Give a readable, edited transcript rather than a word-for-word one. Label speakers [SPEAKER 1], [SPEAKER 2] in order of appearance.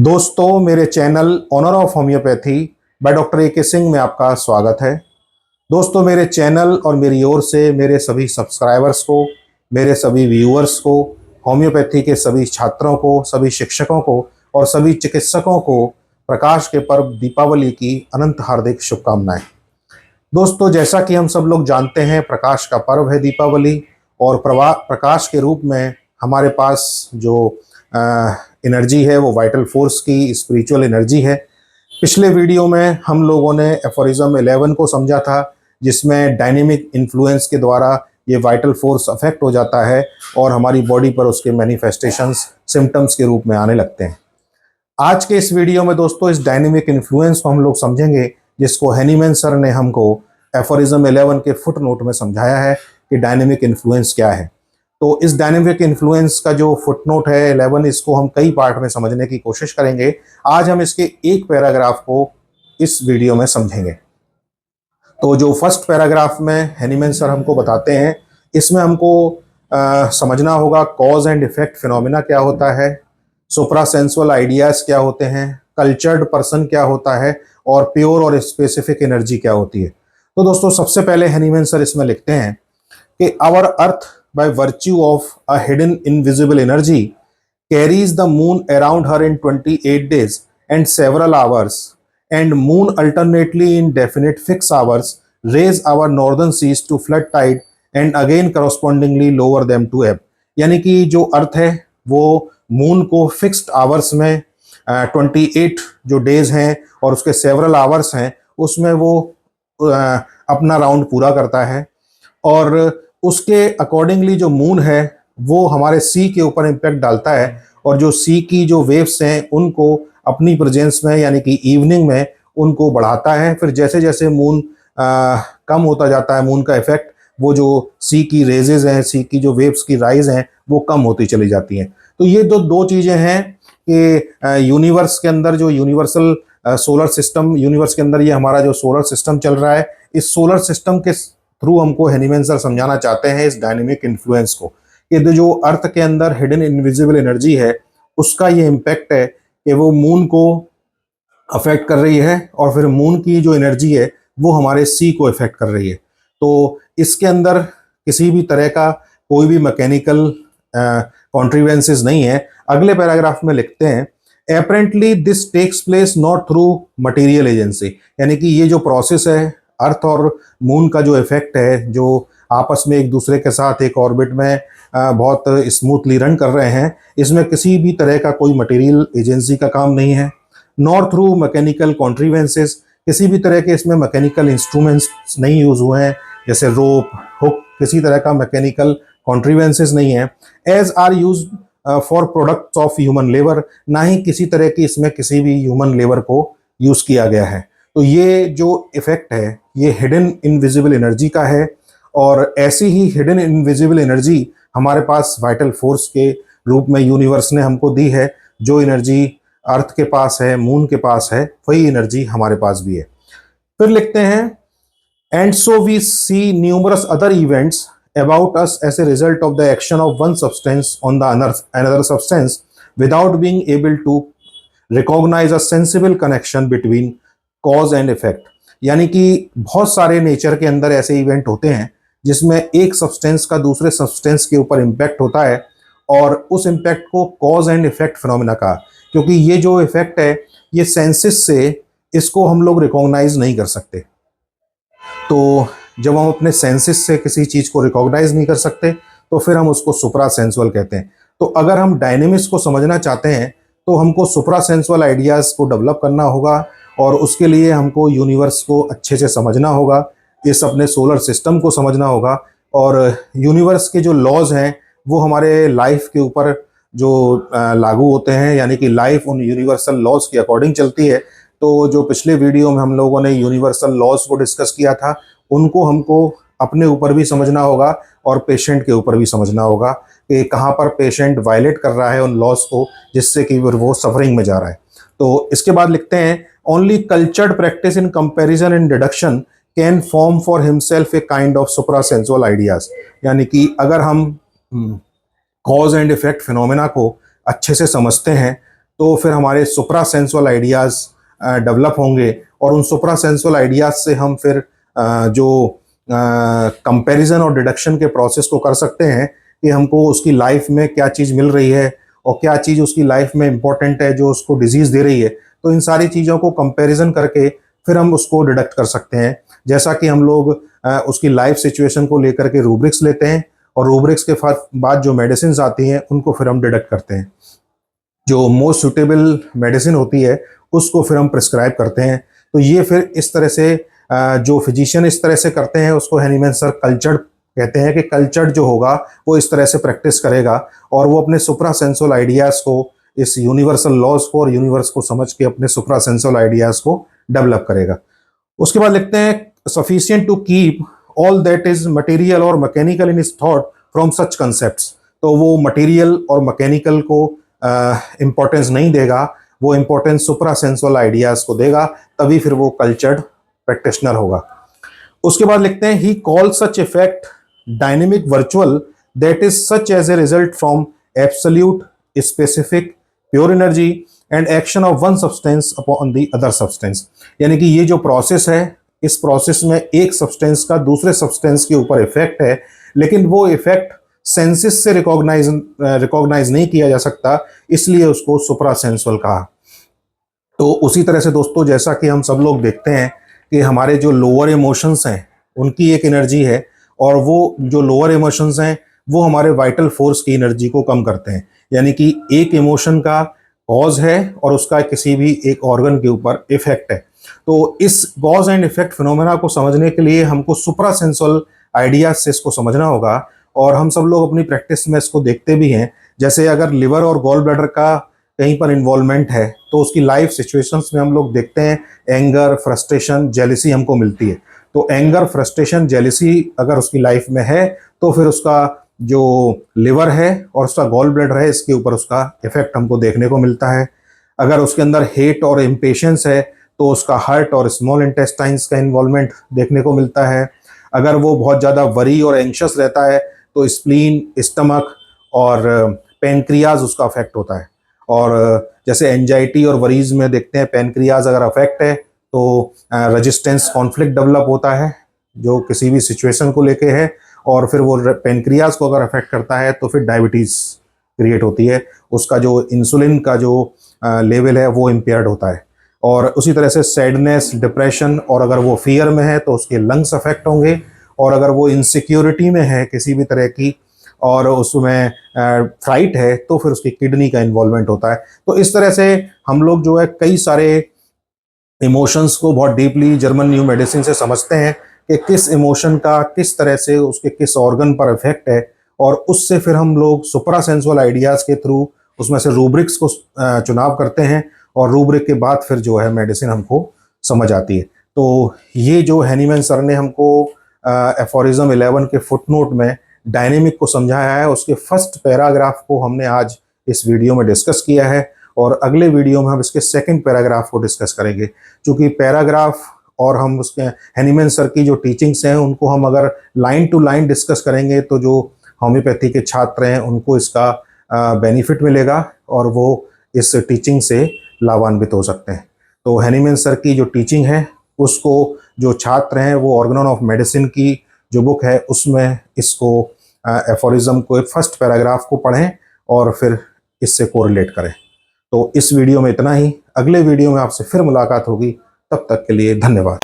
[SPEAKER 1] दोस्तों, मेरे channel honour of homeopathy by doctor A K Singh में आपका स्वागत है। दोस्तों, मेरे चैनल और मेरी ओर से मेरे सभी सब्सक्राइबर्स को, मेरे सभी व्यूअर्स को, होम्योपैथी के सभी छात्रों को, सभी शिक्षकों को और सभी चिकित्सकों को प्रकाश के पर्व दीपावली की अनंत हार्दिक शुभकामनाएं। दोस्तों, जैसा कि हम सब लोग जानते हैं, प्रकाश का पर्व है दीपावली और प्रकाश के रूप में हमारे पास जो एनर्जी है वो वाइटल फोर्स की स्पिरिचुअल एनर्जी है। पिछले वीडियो में हम लोगों ने एफोरिज्म 11 को समझा था, जिसमें डायनेमिक इन्फ्लुएंस के द्वारा ये वाइटल फोर्स अफेक्ट हो जाता है और हमारी बॉडी पर उसके मैनिफेस्टेशंस सिम्टम्स के रूप में आने लगते हैं। आज के इस वीडियो में दोस्तों इस डायनेमिक इन्फ्लुएंस को हम लोग समझेंगे, जिसको हैनीमैन सर ने हमको एफोरिज्म 11 के फुट नोट में समझाया है कि डायनेमिक इन्फ्लुएंस क्या है। तो इस डायनेमिक इन्फ्लुएंस का जो फुटनोट है 11, इसको हम कई पार्ट में समझने की कोशिश करेंगे। आज हम इसके एक पैराग्राफ को इस वीडियो में समझेंगे। तो जो फर्स्ट पैराग्राफ में हैनीमैन सर हमको बताते हैं, इसमें हमको समझना होगा कॉज एंड इफेक्ट फिनोमिना क्या होता है, सुप्रासेंसुअल आइडियाज क्या होते हैं, कल्चर्ड पर्सन क्या होता है और प्योर और स्पेसिफिक एनर्जी क्या होती है। तो दोस्तों, सबसे पहले हैनीमैन सर इसमें लिखते हैं कि our earth by virtue of a hidden invisible energy carries the moon around her in 28 days and several hours, and moon alternately in definite fixed hours raise our northern seas to flood tide and again correspondingly lower them to ebb। यानी कि जो अर्थ है वो moon को fixed hours में 28 जो days हैं और उसके सेवरल आवर्स हैं उसमें वो अपना राउंड पूरा करता है और उसके अकॉर्डिंगली जो मून है वो हमारे सी के ऊपर इम्पैक्ट डालता है और जो सी की जो वेव्स हैं उनको अपनी प्रेजेंस में यानी कि इवनिंग में उनको बढ़ाता है। फिर जैसे जैसे मून कम होता जाता है, मून का इफेक्ट, वो जो सी की रेजेज हैं, सी की जो वेव्स की राइज हैं वो कम होती चली जाती हैं। तो ये दो चीज़ें हैं कि यूनिवर्स के अंदर जो यूनिवर्सल सोलर सिस्टम, यूनिवर्स के अंदर ये हमारा जो सोलर सिस्टम चल रहा है, इस सोलर सिस्टम के थ्रू हमको हैनीमैन सर समझाना चाहते हैं इस डायनेमिक इन्फ्लुएंस को कि जो अर्थ के अंदर हिडन इनविजिबल एनर्जी है उसका ये इम्पैक्ट है कि वो मून को अफेक्ट कर रही है और फिर मून की जो एनर्जी है वो हमारे सी को इफेक्ट कर रही है। तो इसके अंदर किसी भी तरह का कोई भी मैकेनिकल कॉन्ट्रीवेंसेस नहीं है। अगले पैराग्राफ में लिखते हैं apparently this takes place not through material agency, यानी कि ये जो प्रोसेस है अर्थ और मून का जो इफेक्ट है, जो आपस में एक दूसरे के साथ एक ऑर्बिट में बहुत स्मूथली रन कर रहे हैं, इसमें किसी भी तरह का कोई मटेरियल एजेंसी का काम नहीं है। नॉर थ्रू मैकेनिकल कॉन्ट्रीवेंसेस, किसी भी तरह के इसमें मैकेनिकल इंस्ट्रूमेंट्स नहीं यूज हुए हैं, जैसे रोप, हुक, किसी तरह का मैकेनिकल कॉन्ट्रीवेंसेस नहीं है। As are use for products of human labour, ना ही किसी तरह की इसमें किसी भी ह्यूमन लेबर को यूज किया गया है। तो ये जो इफेक्ट है ये हिडन इनविजिबल एनर्जी का है और ऐसी ही हिडन इनविजिबल एनर्जी हमारे पास वाइटल फोर्स के रूप में यूनिवर्स ने हमको दी है। जो एनर्जी अर्थ के पास है, मून के पास है, वही एनर्जी हमारे पास भी है। फिर लिखते हैं and so we see numerous other events about us as a result of the action of one substance on the another substance without being able to recognise a sensible connection between cause and effect. यानी कि बहुत सारे nature के अंदर ऐसे event होते हैं जिसमें एक सब्सटेंस का दूसरे सब्सटेंस के ऊपर इम्पैक्ट होता है और उस इम्पैक्ट को कॉज एंड इफेक्ट फिनोमिना का, क्योंकि ये जो इफेक्ट है ये सेंसेस से इसको हम लोग रिकॉग्नाइज नहीं कर सकते। तो जब हम अपने सेंसेस से किसी चीज़ को रिकॉग्नाइज नहीं कर सकते तो फिर हम उसको सुप्रा सेंसुअल कहते हैं। तो अगर हम डायनेमिक्स को समझना चाहते हैं तो हमको सुप्रा सेंसुअल आइडियाज़ को डेवलप करना होगा और उसके लिए हमको यूनिवर्स को अच्छे से समझना होगा, इस अपने सोलर सिस्टम को समझना होगा और यूनिवर्स के जो लॉज हैं वो हमारे लाइफ के ऊपर जो लागू होते हैं, यानी कि लाइफ उन यूनिवर्सल लॉज के अकॉर्डिंग चलती है। तो जो पिछले वीडियो में हम लोगों ने यूनिवर्सल लॉज को डिस्कस किया था, उनको हमको अपने ऊपर भी समझना होगा और पेशेंट के ऊपर भी समझना होगा कि कहाँ पर पेशेंट वायलेट कर रहा है उन लॉज को, जिससे कि वो सफरिंग में जा रहा है। तो इसके बाद लिखते हैं only cultured practice in comparison and deduction can form for himself a kind of suprasensual ideas. यानी कि अगर हम कॉज एंड इफेक्ट फिनोमेना को अच्छे से समझते हैं तो फिर हमारे सुप्रा सेंसुअल आइडियाज़ डेवलप होंगे, और उन सुप्रा सेंसुअल आइडियाज़ से हम फिर जो कंपैरिजन और डिडक्शन के प्रोसेस को कर सकते हैं कि हमको उसकी लाइफ में क्या चीज़ मिल रही है और क्या चीज़ उसकी लाइफ में इम्पोर्टेंट है जो उसको डिजीज़ दे रही है। तो इन सारी चीज़ों को कंपैरिजन करके फिर हम उसको डिडक्ट कर सकते हैं। जैसा कि हम लोग उसकी लाइफ सिचुएशन को लेकर के रूब्रिक्स लेते हैं, और रूब्रिक्स के बाद जो मेडिसिन आती हैं उनको फिर हम डिडक्ट करते हैं। जो मोस्ट सुटेबल मेडिसिन होती है उसको फिर हम प्रिस्क्राइब करते हैं। तो ये फिर इस तरह से जो फिजिशियन इस तरह से करते हैं उसको हैनीमैन सर कल्चर्ड कहते हैं, कि कल्चर्ड जो होगा वो इस तरह से प्रैक्टिस करेगा और वो अपने सुप्रा सेंसुअल आइडियाज़ को, इस यूनिवर्सल लॉज को और यूनिवर्स को समझ के अपने सुप्रा सेंसुअल आइडियाज़ को डेवलप करेगा। उसके बाद लिखते हैं sufficient to keep all that is material और mechanical in his thought from such concepts. तो वो मटेरियल और मैकेनिकल को इम्पोर्टेंस नहीं देगा, वो इम्पोर्टेंस सुप्रा सेंसुअल आइडियाज़ को देगा, तभी फिर वो कल्चर्ड प्रैक्टिशनर होगा। उसके बाद लिखते हैं he call such effect dynamic virtual that is such as a result from absolute specific pure energy and action of one substance upon the other substance. यानी कि ये जो प्रोसेस है, इस प्रोसेस में एक सब्सटेंस का दूसरे सब्सटेंस के ऊपर इफेक्ट है, लेकिन वो इफेक्ट सेंसेस से रिकॉग्नाइज नहीं किया जा सकता, इसलिए उसको सुप्रा सेंसुअल कहा। तो उसी तरह से दोस्तों, जैसा कि हम सब लोग देखते हैं कि हमारे जो लोअर इमोशंस हैं उनकी एक एनर्जी है, और वो जो लोअर इमोशंस हैं वो हमारे वाइटल फोर्स की एनर्जी को कम करते हैं। यानी कि एक इमोशन का कॉज है और उसका किसी भी एक ऑर्गन के ऊपर इफेक्ट है। तो इस कॉज एंड इफेक्ट फिनोमेना को समझने के लिए हमको सुप्रा सेंसुअल आइडियाज से इसको समझना होगा, और हम सब लोग अपनी प्रैक्टिस में इसको देखते भी हैं। जैसे अगर लिवर और गॉल ब्लैडर का कहीं पर इन्वॉल्वमेंट है तो उसकी लाइफ सिचुएशंस में हम लोग देखते हैं एंगर, फ्रस्ट्रेशन, जेलिसी हमको मिलती है। तो एंगर, फ्रस्ट्रेशन, जेलिसी अगर उसकी लाइफ में है तो फिर उसका जो लिवर है और उसका गॉल ब्लैडर है इसके ऊपर उसका इफेक्ट हमको देखने को मिलता है। अगर उसके अंदर हेट और इम्पेशंस है तो उसका हार्ट और स्मॉल इंटेस्टाइन्स का इन्वॉल्वमेंट देखने को मिलता है। अगर वो बहुत ज़्यादा वरी और एंशियस रहता है तो स्प्लीन, स्टमक और पेनक्रियाज उसका अफेक्ट होता है। और जैसे एंजाइटी और वरीज में देखते हैं पेनक्रियाज अगर अफेक्ट है तो रेजिस्टेंस कॉन्फ्लिक्ट डेवलप होता है जो किसी भी सिचुएशन को लेके है, और फिर वो पेनक्रियाज को अगर अफेक्ट करता है तो फिर डायबिटीज़ क्रिएट होती है, उसका जो इंसुलिन का जो लेवल है वो इम्पेयर्ड होता है। और उसी तरह से सैडनेस, डिप्रेशन, और अगर वो फियर में है तो उसके लंग्स अफेक्ट होंगे, और अगर वो इनसिक्योरिटी में है किसी भी तरह की और उसमें फ्राइट है तो फिर उसकी किडनी का इन्वॉल्वमेंट होता है। तो इस तरह से हम लोग जो है कई सारे इमोशंस को बहुत डीपली जर्मन न्यू मेडिसिन से समझते हैं कि किस इमोशन का किस तरह से उसके किस ऑर्गन पर इफेक्ट है, और उससे फिर हम लोग सुप्रा सेंसुअल आइडियाज़ के थ्रू उसमें से रूब्रिक्स को चुनाव करते हैं, और रूब्रिक के बाद फिर जो है मेडिसिन हमको समझ आती है। तो ये जो हैनीमैन सर ने हमको एफोरिज्म 11 के फुटनोट में डायनेमिक को समझाया है, उसके फर्स्ट पैराग्राफ को हमने आज इस वीडियो में डिस्कस किया है, और अगले वीडियो में हम इसके सेकंड पैराग्राफ को डिस्कस करेंगे। क्योंकि पैराग्राफ और हम उसके हैनीमैन सर की जो टीचिंग्स हैं उनको हम अगर लाइन टू लाइन डिस्कस करेंगे तो जो होम्योपैथी के छात्र हैं उनको इसका बेनिफिट मिलेगा और वो इस टीचिंग से लाभान्वित हो सकते हैं। तो हैनीमैन सर की जो टीचिंग है उसको जो छात्र हैं वो ऑर्गन ऑफ मेडिसिन की जो बुक है उसमें इसको एफोरिज्म को फर्स्ट पैराग्राफ को पढ़ें और फिर इससे कोरिलेट करें। तो इस वीडियो में इतना ही, अगले वीडियो में आपसे फिर मुलाकात होगी, तब तक के लिए धन्यवाद।